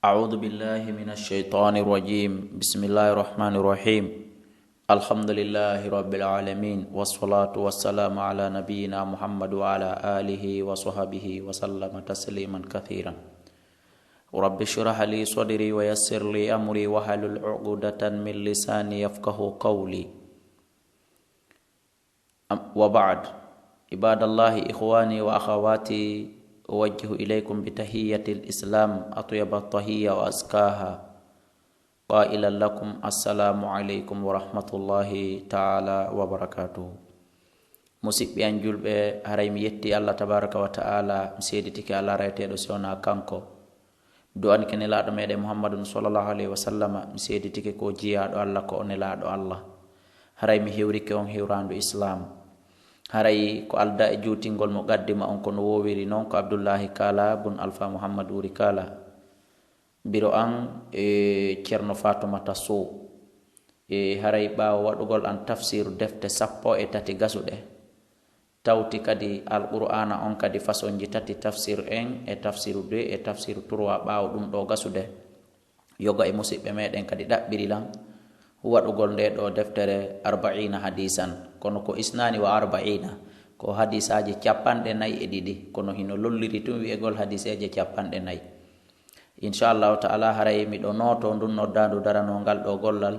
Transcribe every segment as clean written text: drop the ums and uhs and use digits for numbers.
أعوذ بالله من الشيطان الرجيم بسم الله الرحمن الرحيم الحمد لله رب العالمين والصلاة والسلام على نبينا محمد وعلى آله وصحبه وسلم تسليما كثيرا رب اشرح لي صدري ويسر لي أمري واحلل عقدة من لساني يفقه قولي وبعد عباد الله إخواني وأخواتي أوجه إليكم بتحية الإسلام أطيب التحية وأزكاها قائلا لكم السلام عليكم ورحمة الله تعالى وبركاته مسيب ينجل بهريم يتي الله تبارك وتعالى مسيدتك على رأيتي رسولنا كانكو دوان كنلا دمي محمد صلى الله عليه وسلم مسيدتك كو جياد الله كو نلا دو الله هريم هيوريك on hewrandu Islam haray ko alda e juutingol mo gaddima on kono wowiri non ko Abdullahi Kala bun Alfa Muhammad Wuri Kala biro an e Ceerno Fatumata Sow e haray ɓaawo waɗugol an tafsiru defte 13 gasuɗe tawti kadi alqur'ana on kadi façon ji tati tafsir en e tafsiru 2 e tafsiru 3 ɓaawo ɗum ɗo gasude yoga e musidɓe meɗen kadi ɗaɓɓiri lan waɗugol nde ɗo deftere 40 hadisan kono ko isnani wa 40 ko hadisaji 42 kono hino lolliri tum wi'egol hadiseje 42 inchallahu taala haray miɗo noto ndun noddandu daranongal ɗo gollal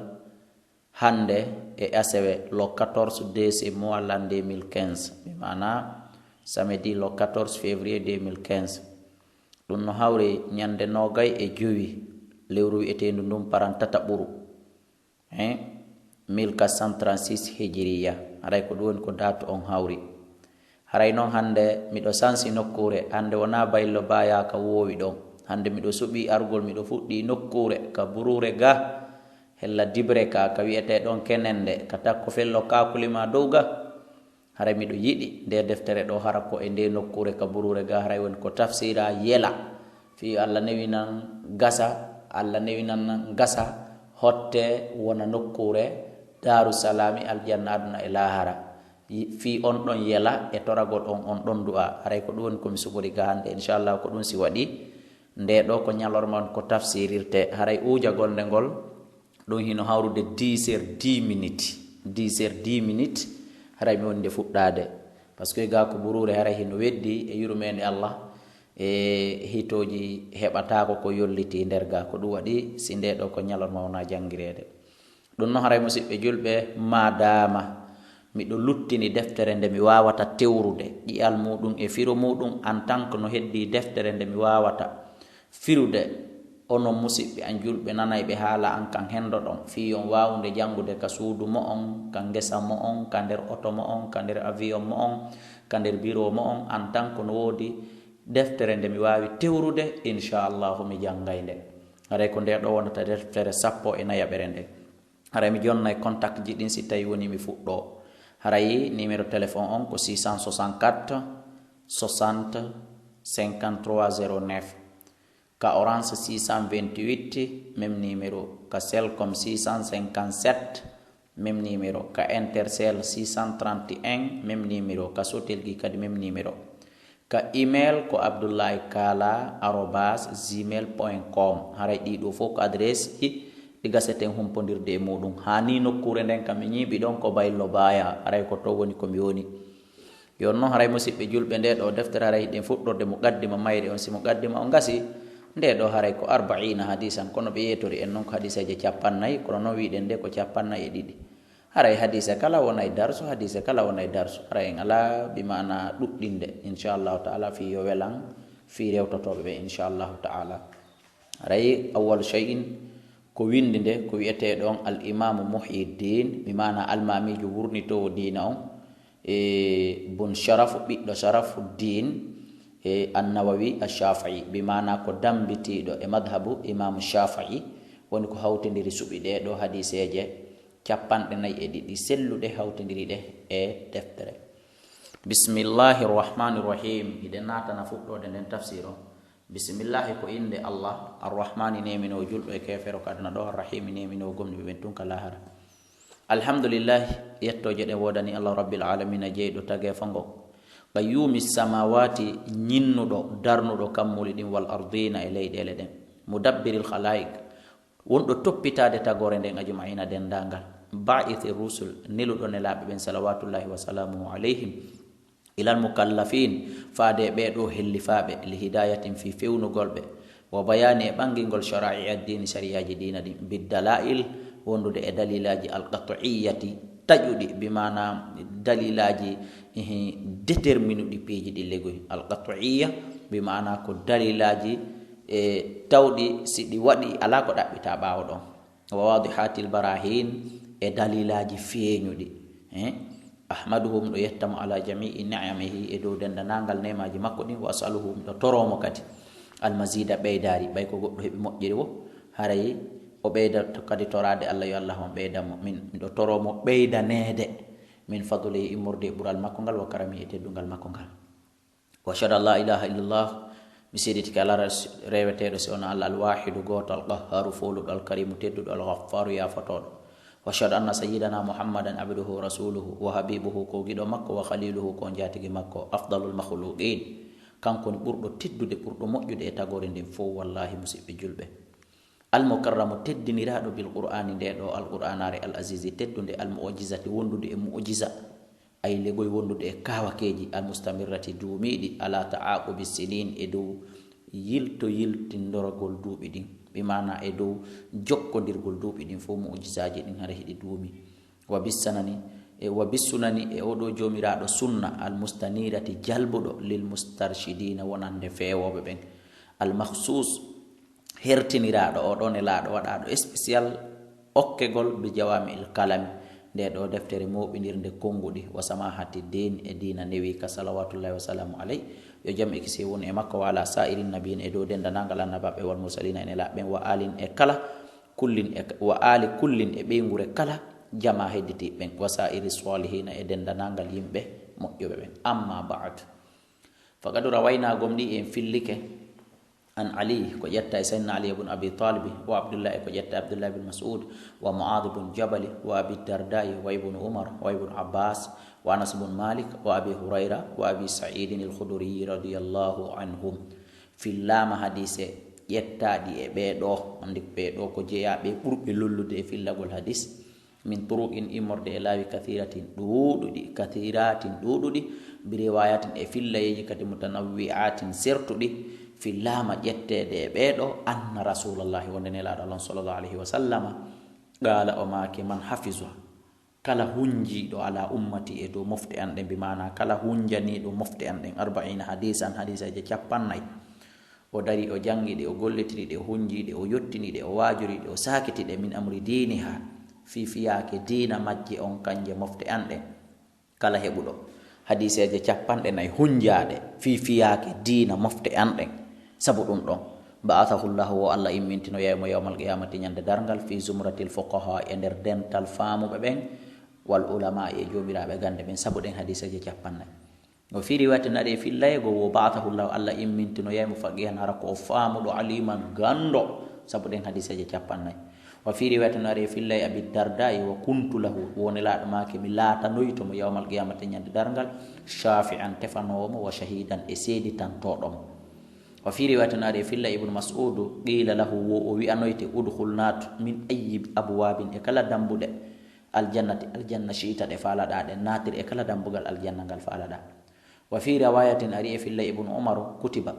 hande e asewe le 14 décembre l'an 2015 mi mana samedi le 14 février 2015 ɗum no hawri ñande nogay e jowi lewru wi'etendu ndum parantata ɓuru 1436 hijriya haray ko ɗum ko date on hawri haray noon hande miɗo sansi nokkure hande wona baylo baya ka wowi ɗon hande miɗo suɓi argol miɗo fuɗɗi nokkure ka burure ga hella dibre ka wi'ete ɗon kenende ka takko fello kakulima dow ga haray miɗo yiɗi nde deftere ɗo hara ko e nde nokkure ka burure ga haray woni ko tafsira yela fi Allah newinan gasa Allah newinan gasa hotte wona nokkure Darussalami aljanna aduna e lahara fi on ɗon yela e toragol on ɗon du'a haray ko ɗum woni komi suɓori ga hande inchallah ko ɗum si waɗi nde ɗo ko ñalorma on ko tafsirirte haray ujagol nde ngol ɗum hino hawrude 10 heures 10 minutes 10 heures 10 minutes haray mi woni nde fuɗɗade par ce que ga ko burure haray hino weddi e yurmede Allah e hitoji heɓatako ko yolliti nder ga ko ɗum waɗi si nde ɗo ko ñalorma wona jangirede ɗum noon haray musidɓe julɓe madama miɗo luttini deftere nde mi wawata tewrude ƴiyal muɗum e firo muɗum en tant que no heddi deftere nde mi wawata firude onon musidɓe an julɓe nanayɓe haala an kan hendo ɗon fi on wawude jangude ka suudu mo on ka ngesa mo on ka nder auto mo on ka nder avion mo on ka nder bureau mo on en tant que no woodi deftere nde mi wawi tewrude inchallahu mi jangay nde haray ko nde ɗo wonata deftere 14 nde haray mi jonnay contact ji ɗin si tawi woni mi fuɗɗo haray numéro téléphone on ko 664 60 53 09 ka Orange 628 même numéro ka Selcom 657 même numéro ka Intercell 631 même numéro ka Sotelgi kadi même numéro ka email ko abdoulaykala@gmail.com haray ɗiɗo fof ko adresse ɗi gaseten humpodirde e muɗum hani nokkure nden kam mi ñiiɓi ɗon ko baylo baya haray ko to woni komi woni yon noon haray musidɓe julɓe nde ɗo deftere haray ɗen fuɗɗorde mo gaddima mayre on si mo gaddima o gasi nde ɗo haray ko 40 hadisan kono ɓe yetori en noon ko hadiseje 40 kono noon wiɗen nde ko 42 haray hadise kala wonay darso hadise kala wonay darso haray en ala bimana ɗuɗɗinde inchallahu taala fi yo welan fi rewtotoɓe ɓe inchallahu taala haray awwal shay'in ko windi nde ko wiyete ɗon al imamu Muhyiddin bimana almamijo wurnitowo dina on e bun sharafu ɓiɗɗo Sharafuddin e annawawi ash-Shafi'i bimana ko dambitiɗo e madhabu imamu Shafi'i woni ko hawtidiri suɓi ɗe ɗo hadiseje 42 selluɗe hawtidiri ɗe e deftere bismillahir rahmanir rahim hiɗen natana fuɗɗode nden tafsir o bisimillahi ko inde Allah arrahmani nemino julɗo e kefero kaduna ɗo arrahimi nemino gomni ɓe ɓen tun ka lahara alhamdulillahi yettoje ɗe wodani Allah rabbil alamina jeyɗo tage fango qayyumi samawati ñinnuɗo darnuɗo kammuli ɗin wal ardina e leyɗele ɗen mudabbiril khalaik wonɗo toppitade tagore nden ajmaina dendangal baithi rusul neluɗo nelaɓe ɓen salawatullahi wa salamuhu alayhim ilal mukallafin faade ɓeɗo hellifaɓe li hidayatin fi fewnugol ɓe wa bayani e ɓangilgol shara'i addini shariaji dina ɗin biddalail wondude e dalilaji alqat'iyati taƴuɗi bimana dalilaji déterminuɗi peeji ɗi legoy alqat'iya bimana ko dalilaji e tawɗi si ɗi waɗi ala ko ɗaɓɓita ɓawo ɗon wa wadihatil barahin e dalilaji feeñuɗi ahmaduhu miɗo yettamo ala jamii ni'amihi e dow dendanangal nemaji makko ɗin wa asaluhu miɗo toromo kadi almasida ɓeydari ɓay ko goɗɗo heeɓi moƴƴiri wo haray o ɓeyda kadi torade allah yo allah on ɓeydamo min miɗo toromo ɓeydanede min fadlihi immorde e ɓural makko ngal wa karami e teddungal makko ngal wa ashhadu an la ilaha illallah mi seeditiki ala reweteɗo si wona allah alwahidu goto alqahharu foluɗo alkarimu tedduɗo alghaffaru yafotoɗo wa ashhadu anna sayyidana muhammadan abduhu rasuluhu wa habibuhu ko giɗo makko wa khaliluhu ko jatigi makko afdalul makhluqin kankoni ɓurɗo teddude ɓurɗo moƴƴude e tagore nden fof wallahi musidɓe julɓe almukarramu teddiniraɗo bil qur'ani nde ɗo alqur'anare al asisi teddude al mu'jizati wondude e mu'jiza ay legoy wondude e kawakeji al mustamirrati duumiɗi ala ta'aqubi sinin e dow yiltindorgol duuɓi ɗin bimana e dow jokkodirgol duuɓi ɗin fof mu'jizaji ɗin hara hiɗi duumi wa bisunani e oɗo jomiraɗo sunna al mustanirati jalbuɗo lil mustarshidina wonande feewoɓe ɓen al mahsus hertiniraɗo oɗon e laaɗo waɗaɗo spécial okkegol bi jawami il kalami nde ɗo deftere moɓidirde konguɗi wa samahati din e dina newi ka salawatullahi wa salamu alay yo jaam e kisi woni e makko wa ala sa'irin nabiyin e dow dendanangal annabaɓe wal mursalina ene laɓɓen wa alin e kala kullin wa ali kullin e ɓeygure kala jama hedditiɓɓen wa sa'iri salihina e dendanangal yimɓe moƴƴuɓe ɓen amma ba'd faqad rawayna gomɗi en fillike an ali ko ƴetta e sayyidina ali ibn abi talib wa abdullah ko ƴetta abdullah ibn mas'ud wa mu'adh ibn jabal wa abi dardai wa ibn umar wa ibn abbas wa anas ibn malik wa abi hurayra wa abi sa'id al-khudri radiyallahu anhum fillama hadise ƴettaɗi e ɓeɗo andi ɓeɗo ko jeeyaɓe ɓurɓe lollude e fillagol hadis min turuqin immorde e laawi kathiratin ɗuɗuɗi bi riwayatin e fillayeji kadi mutanawwi'atin sertuɗi fillama ƴettede e ɓeɗo anna rasulallahi wonde nelaɗo allah sallallahu alayhi wa sallama qala o maake man hafiza kala hunjiɗo ala ummati e dow mofte an ɗen bimana kala hunjaniɗo mofte an ɗen 40 hadisan hadisaje 50 o dari o jangiɗe o gollitiriɗe o hunjiɗe o yottiniɗe o wajuriɗe o sakitiɗe min amri diniha fifiyake dina majje on kanje mofte an ɗen kala heɓuɗo hadiseje 40 hunjade fifiyake dina mofte an ɗen sabu ɗum ɗon ba'athahu llahu wo allah immintino yaymo yawmal qiyamati ñande dargal fi zumratil fuqaha e nder dental faamuɓe ɓen wal ulama e jomiraɓe gande ɓen sabu ɗen hadiseje 40 o fi riwayatin ari fillaygo wo ba'athahu llahu allah immintino yaymo faqihan hara ko o faamuɗo aliman gando sabu ɗen hadiseje 40 wa fi riwayatin ari fillay abi dardai wa kuntu lahu wonelaɗo make mi laatanoytomo yawmal qiyamati ñande dargal shafi'an tefanowomo wa shahidan e seeditantoɗomo wa fi riwayatin ari filla ibnu mas'ud qila lahu wo o wi'anoyte udkhul nat min ayyi abwabin e kala dambude aljannati aljanna shiita ɗe faalaɗa ɗe natir e kala dambugal aljanna ngal faalaɗa wa fi riwayatin ari e filla ibnu umar kutiba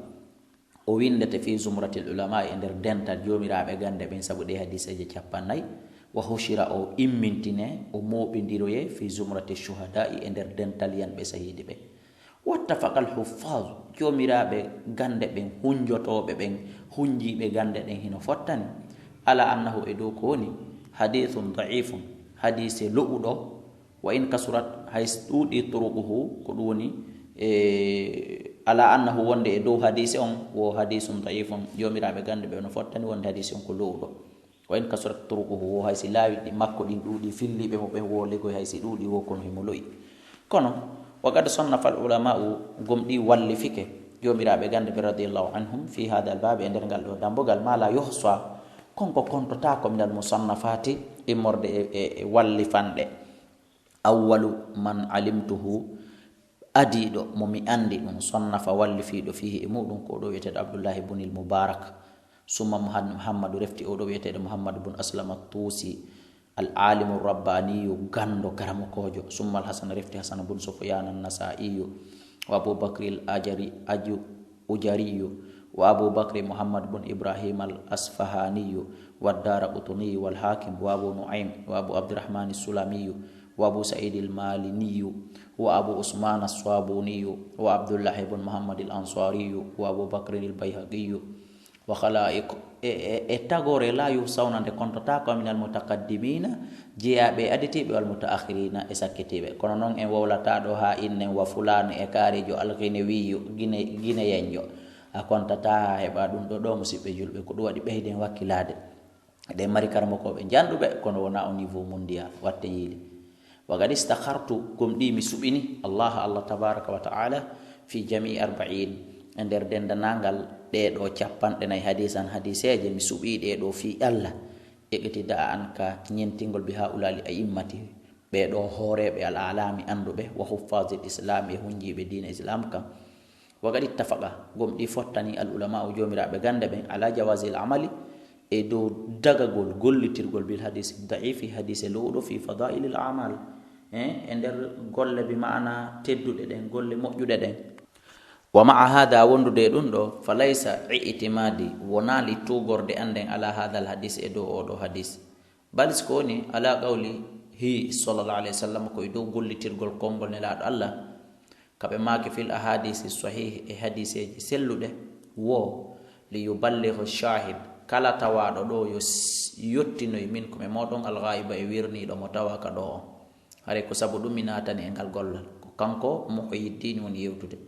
o windete fi zumratil ulama e nder dental jomiraɓe gande ɓen sabu ɗe hadiseje 40 wa hushira o immintine o moɓidiroye fi zumrati shuhada'i e nder dental yanɓe sahidi ɓe wattafaqa al huffaz jomiraɓe gande ɓen hunjotoɓe ɓen hunjiɓe gande ɗen hino fottani ala annahu e dow ko woni hadithun da'ifun hadise loɓuɗo wa in kasurat hay ɗuuɗi turuquhu ko ɗum woni ala annahu wonde e dow hadise on wo hadisun da'ifun jomiraɓe gande ɓe no fottani wonde hadise on ko lo'uɗo wa in kasurat turuquhu wo haysi laawi ɗi makko ɗin ɗuuɗi filliɓe mo ɓen wo legoy haysi ɗuuɗi wo kono himo loyi kono wa qad sannafa al ulama'u gomɗi wallifike jomiraɓe gande ɓe radiyallahu anhum fi hada al babi e nder ngal ɗo dambugal ma la yuhsa konko kontotako minal musannafati immorde e wallifanɗe awwalu man alimtuhu adiɗo momi andi ɗum sannafa wallifiɗo fihi e muɗum ko ɗo wiyeteɗo abdoullahi ibnil mubarak summa muhammadu refti oɗo wiyeteɗo muhammadu bun aslam tusi al alimu rabbaniyu gando karamokojo. summa al hasan refti hasan bun sufyan an nasaiyu wa abubakri al ujariyu wa abubakri muhammad bun ibrahim al asfahaniyu wa dara qutuniyu wal hakim wa abu nuaim wa abu abdurrahman as-sulamiyu wa abu sa'id al-maliniyu wa abu usman as-swabuniyu wa abdullah ibn muhammad al-ansariyu wa abu bakr al-bayhaqiyu wa khalaiq tagore la yusawna de kontata ko min al-mutaqaddimina jiyabe aditibe wal mutaakhirina e sakkitibe kono non en wawlata do ha innen wa fulani e karejo al-ghinawiyu gine yenjo a kontata heba dum do musibbe julbe ko do wadi beyden wakkilade de mari karamo ko be jandube kono wona au niveau mondial watte yili wa gad istakhartu gum di mi subini allah tabaraka wa taala fi jami' 40 ender dendanangal de do capande nay hadisan hadiseje mi subi de do fi allah ekitida an ka nyentingol bi haulali a'immati be do horebe al alami andube wa huffazil islam e hunjibe dina islam ka wa gad ittafaqa gum di fottani al ulama jomirabe gande be ala jawazil amali e do dagagol gollitirgol bil hadis da'ifi hadise ludo fi fadail al amal ender golle bi maana teddude den golle mojjude den wa ma'a hada wondude dum do falaysa i'timadi wonali tugorde anden ala hada al hadis e do odo hadis balis koni ala qawli hi sallallahu alaihi wasallam ko do gollitirgol kongol ne laado allah kabe maake fil ahadisi sahih e hadiseji sellude wo li yuballighu shahid kala tawaɗo ɗo yo yottinoy min ko me moɗon alghaiba e wirniɗo mo tawa ka ɗo on hare ko sabu ɗum mi natani e ngal gollal ko kanko mo ko yiddini woni yewtude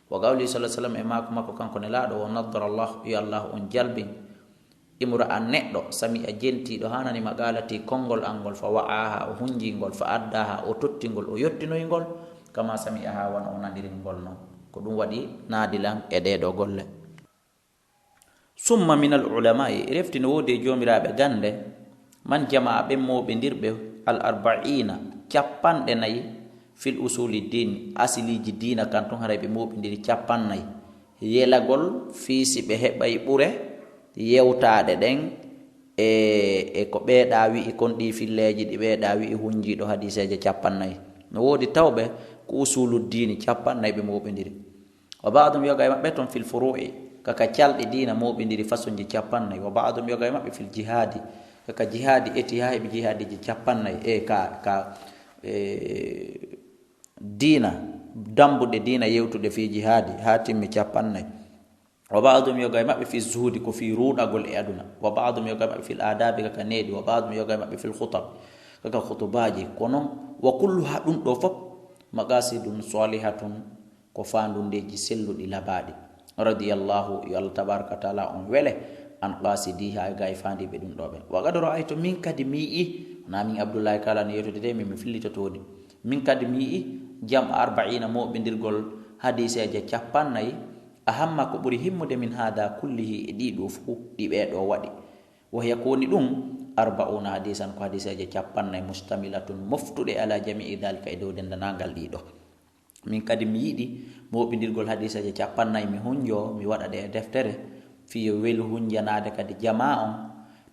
wa gawli sallah sallam e mako makko kanko ne laaɗo wo naddara llah yo allah on jalbin imra an neɗɗo sami a jentiɗo hanani magalati konngol angol fa wa'aha o hunjingol fa addaha o tottingol o yottinoygol kama sami aha wona o nadiringol noon ko ɗum waɗi naadilan e ɗeɗo golle summa min al ulama'i refti no wodi jomiraɓe gande man jama'a ɓe moɓedirɓe al arba'ina capanɗe nayi fil usuli din asiliji dina kan ton haray ɓe moɓidiri capannayyi yelagol fiisi ɓe heɓay ɓure yewtade ɗen e ko ɓeeɗa wi'i kon ɗi filleji ɗi ɓeeɗa wi'i hunjiɗo hadiseje capannayyi no wodi tawɓe ko usulu dini capannayyi ɓe moɓidiri wa ba'dum yoga e maɓɓe ton fil furu'i kaka calɗi dina moɓidiri façonji capannayyi wa ba'dum yoga e maɓɓe fil jihadi kaka jihadi eti ha heɓe jihadiji capannayyi ka dina dambude dina yewtude fi jihadi ha timmi capannayyi wa ba'dum yoga e maɓɓe fi zuhudi ko fi ruɗagol e aduna wa ba'dum yoga e maɓɓe fil adabi kaka needi wa ba'dum yoga e maɓɓe fil khutab kaka khutubaji kono wa kullu ha ɗum ɗo fof maqasidun salihatun ko fandundeji selluɗi labaɗi radiyallahu yo allah tabaraka wa taala on wele an qasidiha ga e fandiɓe ɗum ɗoɓe wa qad ra'aytu min kadi mi yi'i na min abdoullahi kala no yettude de min fillitotodi min kadi mi yi'i jam 40 moɓidirgol hadiseje capannayyi ahamma ko ɓuri himmude min hada kullihi e ɗiɗo fuu ɗi ɓeɗo waɗi wahya koni ɗum 40 hadisan ko hadiseje capannayyi mustamilatun moftuɗe ala jami'i dalika e dow dendanagal ɗiɗo min kadi mi yiɗi moɓidirgol hadiseje capannayyi mi hunjo mi waɗa ɗe e deftere fiyo welu hunjanade kadi jama on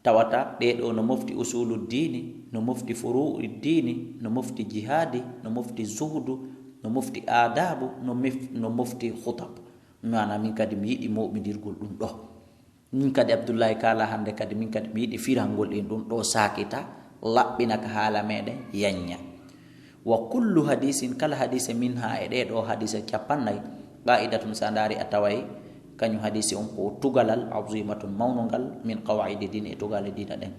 tawata ɗeɗo no mofti usulu dini no mofti furu'u dini no mofti jihadi no mofti zuhdu no mofti adabu no mofti khutab mana min kadi mi yiɗi moɓidirgol ɗum ɗo min kadi abdoullahi kala hande kadi min kadi mi yiɗi firangol ɗin ɗum ɗo sakita laɓɓina ka haala meɗen yanya wa kullu hadisin kala hadise min ha e ɗeɗo hadise capannayyi qa'idatun sa dari a taway kañum hadisi on ko tugalal azimatun mawnungal min qawaidi dini e tugale dina ɗen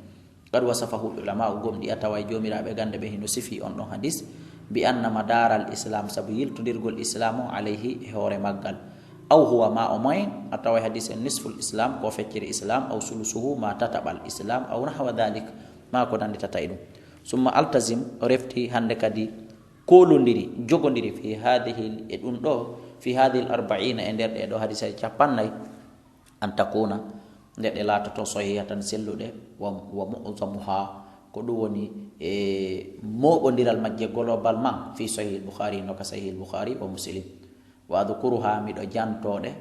qad wasafahu ulama gomɗi a tawa jomiraɓe gande ɓe hino sifi on ɗon hadis bi anna madaral islam saabu yiltodirgol islam o alayhi e hoore maggal aw huwa ma o moyen a tawa hadis en nisful islam ko feccere islam aw sulusuhu ma tataɓal islam aw nahwa dhalik ma ko nanditata e ɗum summa altazim refti hande kadi kolodiri jogodiri fi hadihi e ɗum ɗo fi hadihi l 40 e nder ɗeɗo hadisaji capannayyi an takuna nde ɗe latoto sahihatan selluɗe wa mu'zamuha ko ɗum woni e moɓodiral majje global man fi sahih bukhari no ka sahih bukhari wa muslim wa adkuruha miɗo jantoɗe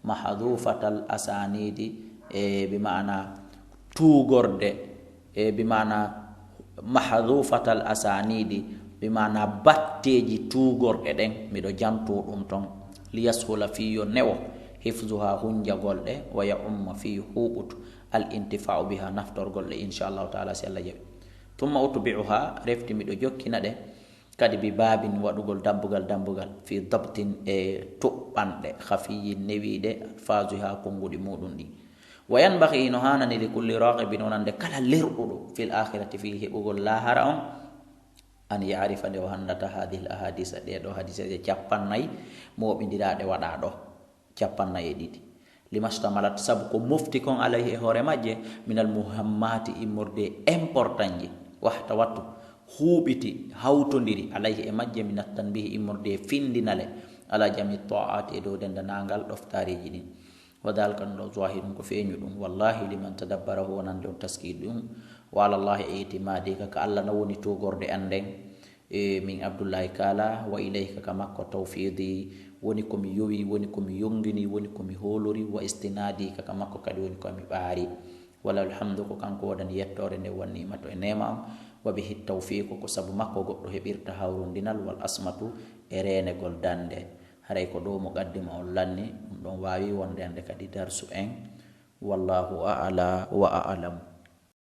mahdufatal asanidi bimana tugorde bimana mahdhufatal asanidi bimana batteji tugorde den mido janto dum ton liyashula fi yo newo hifzuha hunjagolde wa ya umma fi hubut al intifa'u biha naftorgolde inshallah taala si Allah jabi thumma utbi'uha refti mido jokkina de kadi bi babin wadugol dambugal fi dabtin tubbande khafiyin newide fazuha kongudi mudun di wayan bakhi no hanani li kulli raqibin onande kala lerdudo fil akhirati fi hebugol lahara on an ya'rifa de handata hadhihi al ahadith de do hadith de capannay mobindiraade wada do capannay didi limastamalat sab ko mufti kon alayhi hore majje minal muhammati imurde importantji wahta wattu hubiti hawtondiri alayhi e majje minat tanbih imurde findinale ala jami ta'ati do denda nangal doftariji din wadal kan do zahirun ko feñu dum wallahi liman tadabbarahu nan don taskidum wa ala allah itimadi ka alla na woni to gorde anden min abdullahi kala wa ilayka kama ko tawfidi woni ko mi yowi woni ko mi yongini woni ko mi holori wa istinadi ka kama ko kadi woni ko mi baari wala alhamdu ko kanko wadan yettore ne wonni mato e nema wa bihi tawfiq ko sabu makko goddo hebirta hawrundinal wal asmatu e rene gol dande haray ko do mo gaddima on lanni don wawi wonde ande kadi darsu en wallahu a'la wa a'lam